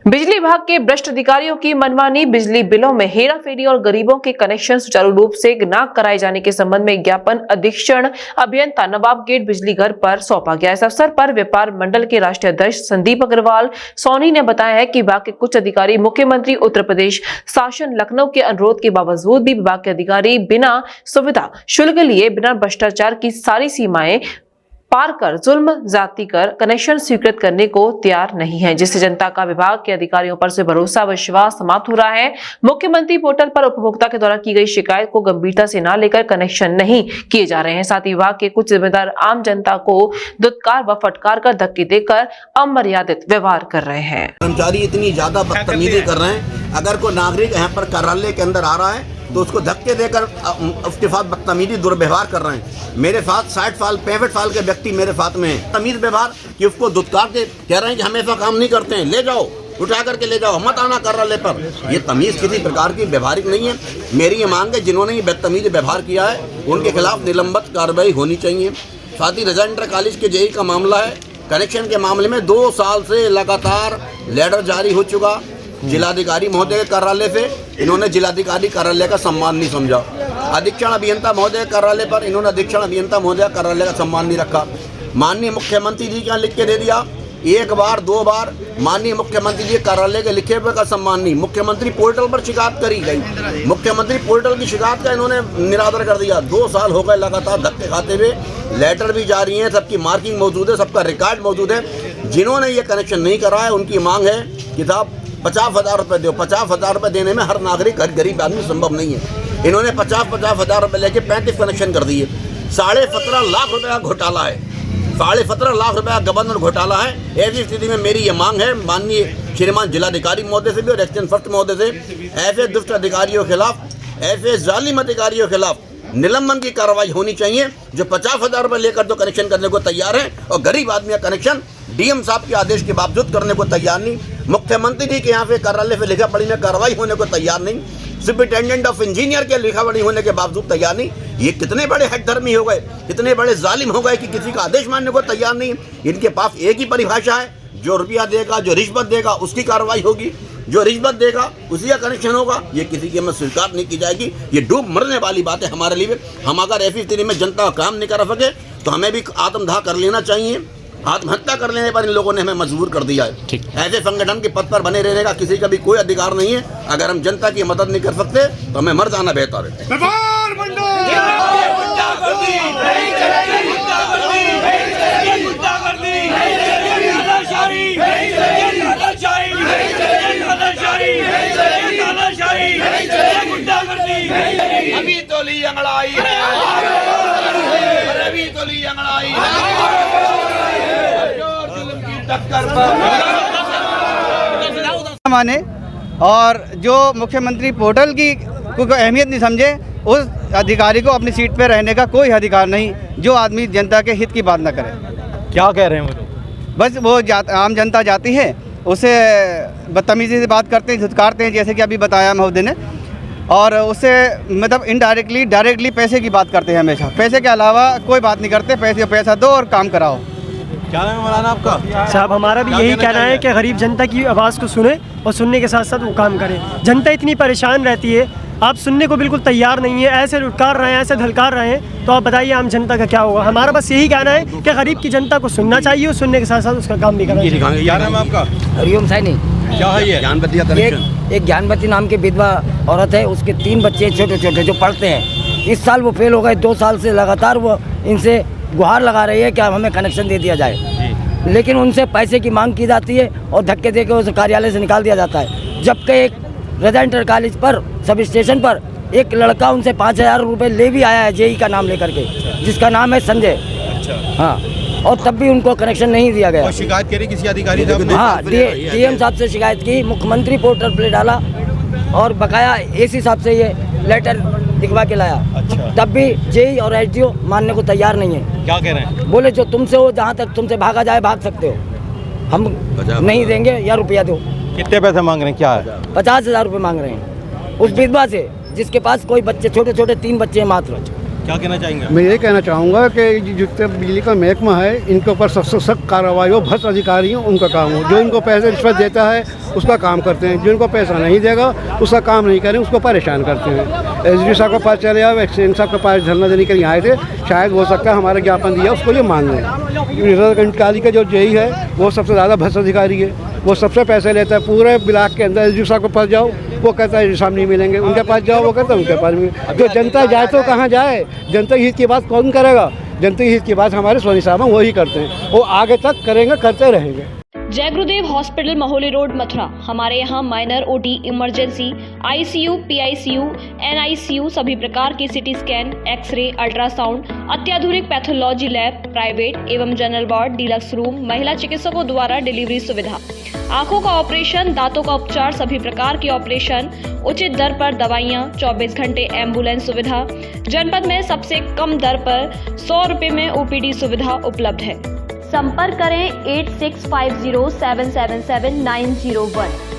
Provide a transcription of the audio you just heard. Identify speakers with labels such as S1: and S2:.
S1: बिजली विभाग के भ्रष्ट अधिकारियों की मनमानी, बिजली बिलों में हेराफेरी और गरीबों के कनेक्शन सुचारू रूप से न कराए जाने के संबंध में ज्ञापन अधीक्षण अभियंता नवाब गेट बिजली घर पर सौंपा गया। इस अवसर पर व्यापार मंडल के राष्ट्रीय अध्यक्ष संदीप अग्रवाल सोनी ने बताया है कि विभाग के कुछ अधिकारी मुख्यमंत्री उत्तर प्रदेश शासन लखनऊ के अनुरोध के बावजूद भी विभाग के अधिकारी बिना सुविधा शुल्क लिए, बिना भ्रष्टाचार की सारी सीमाएं पार कर जुल्म जाति कर कनेक्शन स्वीकृत करने को तैयार नहीं है, जिससे जनता का विभाग के अधिकारियों पर से भरोसा विश्वास समाप्त हो रहा है। मुख्यमंत्री पोर्टल पर उपभोक्ता के द्वारा की गई शिकायत को गंभीरता से न लेकर कनेक्शन नहीं किए जा रहे हैं। साथ ही विभाग के कुछ जिम्मेदार आम जनता को दुत्कार व फटकार कर धक्के देकर अमर्यादित व्यवहार कर रहे हैं।
S2: कर्मचारी इतनी ज्यादा बदतमीजी कर रहे हैं, अगर कोई नागरिक यहाँ पर कार्यालय के अंदर आ रहा है तो उसको धक्के देकर उसके साथ बदतमीजी दुर्व्यवहार कर रहे हैं। मेरे साथ 60 साल 65 साल के व्यक्ति मेरे साथ में है, तमीज व्यवहार कि उसको दुत्कार के कह रहे हैं कि हमेशा काम नहीं करते हैं, ले जाओ उठा करके ले जाओ, मत आना कार्यालय पर। ये तमीज किसी प्रकार की व्यवहारिक नहीं है। मेरी ये मांग है, जिन्होंने ये बदतमीज व्यवहार किया है उनके खिलाफ निलंबित कार्रवाई होनी चाहिए। साथ ही रजा इंटर कॉलेज के जेई का मामला है, कनेक्शन के मामले में 2 साल से लगातार लेटर जारी हो चुका जिलाधिकारी महोदय के कार्यालय से, इन्होंने जिलाधिकारी कार्यालय का सम्मान नहीं समझा। अधीक्षण अभियंता महोदय कार्यालय पर इन्होंने अधीक्षण अभियंता महोदय कार्यालय का सम्मान नहीं रखा। माननीय मुख्यमंत्री जी का लिख के दे दिया, 1 बार 2 बार माननीय मुख्यमंत्री जी कार्यालय के लिखे हुए का सम्मान नहीं। मुख्यमंत्री पोर्टल पर शिकायत करी गई, मुख्यमंत्री पोर्टल की शिकायत का इन्होंने निरादर कर दिया। 2 साल हो गए लगातार धक्के खाते हुए, लेटर भी जारी हैं, सबकी मार्किंग मौजूद है, सबका रिकॉर्ड मौजूद है। जिन्होंने ये कनेक्शन नहीं कराया उनकी मांग है कि साहब 50,000 रुपये दो। 50,000 रुपये देने में हर नागरिक हर गरीब आदमी संभव नहीं है। इन्होंने 50,000 रुपये लेके 35 कनेक्शन कर दिए। 17.5 लाख रुपये का घोटाला है, 17.5 लाख रुपये का गवर्नर घोटाला है। ऐसी स्थिति में मेरी ये मांग है माननीय श्रीमान जिलाधिकारी महोदय से भी और एक्सचेंज फर्स्ट महोदय से, ऐसे दुष्ट अधिकारियों के खिलाफ, ऐसे जालिम अधिकारियों के खिलाफ निलंबन की कार्रवाई होनी चाहिए, जो 50,000 रुपये लेकर तो कनेक्शन करने को तैयार है और गरीब आदमी का कनेक्शन डीएम साहब के आदेश के बावजूद करने को तैयार नहीं। मुख्यमंत्री जी के यहाँ पे कार्यालय से लिखा पढ़ी में कार्रवाई होने को तैयार नहीं। सुपरिटेंडेंट ऑफ इंजीनियर के लिखा पढ़ी होने के बावजूद तैयार नहीं। ये कितने बड़े हठधर्मी हो गए, कितने बड़े जालिम हो गए कि किसी का आदेश मानने को तैयार नहीं। इनके पास एक ही परिभाषा है, जो रुपया देगा, जो रिश्वत देगा उसकी कार्रवाई होगी, जो रिश्वत देगा उसी का कनेक्शन होगा। ये किसी की हमें स्वीकार नहीं की जाएगी। ये डूब मरने वाली बात है हमारे लिए। हम अगर ऐसी स्थिति में जनता का काम नहीं कर सके तो हमें भी आत्मदाह कर लेना चाहिए। आत्महत्या कर लेने पर इन लोगों ने हमें मजबूर कर दिया है। ऐसे संगठन के पद पर बने रहने का किसी का भी कोई अधिकार नहीं है। अगर हम जनता की मदद नहीं कर सकते तो हमें मर जाना बेहतर है।
S3: अभी तो ली अंगड़ाई है, अभी तो ली अंगड़ाई है, टक्कर
S4: माने और जो मुख्यमंत्री पोर्टल की कोई अहमियत नहीं समझे, उस अधिकारी को अपनी सीट पे रहने का कोई अधिकार नहीं, जो आदमी जनता के हित की बात ना करे।
S5: क्या कह रहे हैं वो लोग?
S4: बस वो आम जनता जाती है, उसे बदतमीजी से बात करते हैं, धुतकारते हैं, जैसे कि अभी बताया महोदय ने, और उससे मतलब इनडायरेक्टली डायरेक्टली पैसे की बात करते हैं। हमेशा पैसे के अलावा कोई बात नहीं करते। पैसा दो और काम कराओ।
S5: क्या नाम है मौलाना आपका?
S6: साहब हमारा भी यही कहना है कि गरीब जनता की आवाज़ को सुने और सुनने के साथ साथ वो काम करें। जनता इतनी परेशान रहती है, आप सुनने को बिल्कुल तैयार नहीं है, ऐसे लुटकार रहे हैं, ऐसे धलकार रहे हैं, तो आप बताइए आम जनता का क्या होगा। हमारा बस यही कहना है कि गरीब की जनता को सुनना चाहिए और सुनने के साथ साथ उसका काम भी करना चाहिए।
S5: क्या नाम है आपका?
S7: हरिओम सैनी।
S5: क्या है ये?
S7: एक ज्ञानवती नाम की विधवा औरत है, उसके 3 बच्चे छोटे छोटे जो पढ़ते हैं। इस साल वो फेल हो गए। 2 साल से लगातार वो इनसे गुहार लगा रही है कि हमें कनेक्शन दे दिया जाए, लेकिन उनसे पैसे की मांग की जाती है और धक्के देकर उसे कार्यालय से निकाल दिया जाता है। जबकि एक रजा इंटर कॉलेज पर सब स्टेशन पर एक लड़का उनसे 5,000 रुपये ले भी आया है, जेई का नाम लेकर के, जिसका नाम है संजय। हाँ, और तब भी उनको कनेक्शन नहीं दिया गया।
S5: शिकायत करी किसी अधिकारी से?
S7: हाँ, डीएम साहब से शिकायत की, मुख्यमंत्री पोर्टल पर डाला और बकाया एसी साहब से ये लेटर दिखवा के लाया। तब भी जेई और एसडीओ मानने को तैयार नहीं है।
S5: क्या कह रहे हैं?
S7: बोले जो तुमसे हो, जहाँ तक तुमसे भागा जाए भाग सकते हो, हम नहीं देंगे या रुपया दो।
S5: कितने पैसे मांग रहे हैं? क्या है?
S7: 50,000 रुपये मांग रहे हैं उस विधवा से, जिसके पास कोई बच्चे छोटे छोटे 3 बच्चे हैं मात्र।
S5: क्या कहना चाहेंगे?
S8: मैं ये कहना चाहूँगा कि जितने बिजली का महकमा है इनके ऊपर सबसे सख्त कार्रवाई हो, भ्रष्ट अधिकारी हो उनका काम हो। जो इनको पैसे रिश्वत देता है उसका काम करते हैं, जो इनको पैसा नहीं देगा उसका काम नहीं करें, उसको परेशान करते हैं। एसडीओ साहब के पास चले आओ, एक्सीडेंट साहब के पास धरना देने के लिए आए थे, शायद हो सकता है हमारा ज्ञापन दिया उसको ये मान लें। रिजर्व कंटकारी का जो जेई है वो सबसे ज़्यादा भ्रष्ट अधिकारी है, वो सबसे पैसे लेता है। पूरे ब्लॉक के अंदर एसडीओ साहब के पास जाओ वो कहता है सामने मिलेंगे, उनके पास जाओ वो कहता है उनके पास मिलेंगे। जो जनता जाए तो कहाँ जाए? जनता हित की बात कौन करेगा? जनता हित की बात हमारे सोनी साहब हैं, वही करते हैं, वो आगे तक करेंगे, करते रहेंगे।
S9: जय गुरुदेव हॉस्पिटल महोली रोड मथुरा। हमारे यहाँ minor OT, emergency, ICU, PICU, NICU, सभी प्रकार की सिटी स्कैन, एक्सरे, अल्ट्रासाउंड, अत्याधुनिक पैथोलॉजी लैब, प्राइवेट एवं जनरल वार्ड, डीलक्स रूम, महिला चिकित्सकों द्वारा डिलीवरी सुविधा, आंखों का ऑपरेशन, दांतों का उपचार, सभी प्रकार की ऑपरेशन, उचित दर पर दवाइयाँ, 24 घंटे एम्बुलेंस सुविधा। जनपद में सबसे कम दर पर 100 रुपये में ओपीडी सुविधा उपलब्ध है। संपर्क करें 8650777901।